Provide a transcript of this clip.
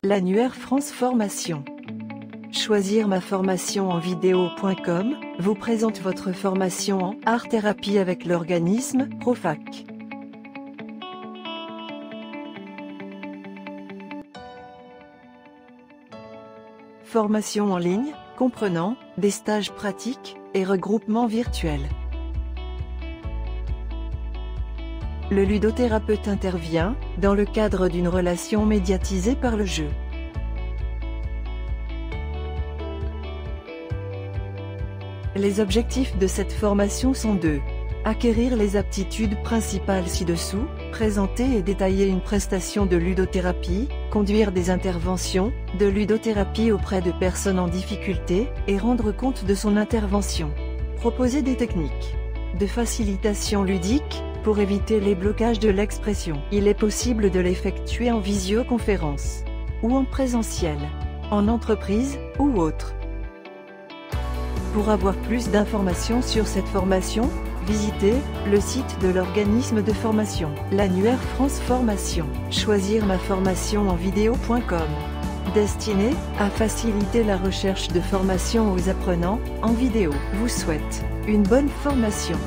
L'annuaire France Formation. Choisir ma formation en vidéo.com vous présente votre formation en art-thérapie avec l'organisme Profac. Formation en ligne, comprenant des stages pratiques et regroupements virtuels. Le ludothérapeute intervient dans le cadre d'une relation médiatisée par le jeu. Les objectifs de cette formation sont de acquérir les aptitudes principales ci-dessous, présenter et détailler une prestation de ludothérapie, conduire des interventions de ludothérapie auprès de personnes en difficulté et rendre compte de son intervention. Proposer des techniques de facilitation ludique pour éviter les blocages de l'expression. Il est possible de l'effectuer en visioconférence ou en présentiel, en entreprise ou autre. Pour avoir plus d'informations sur cette formation, visitez le site de l'organisme de formation, l'annuaire France Formation. Choisir ma formation en vidéo.com. Destiné à faciliter la recherche de formation aux apprenants en vidéo. Vous souhaite une bonne formation.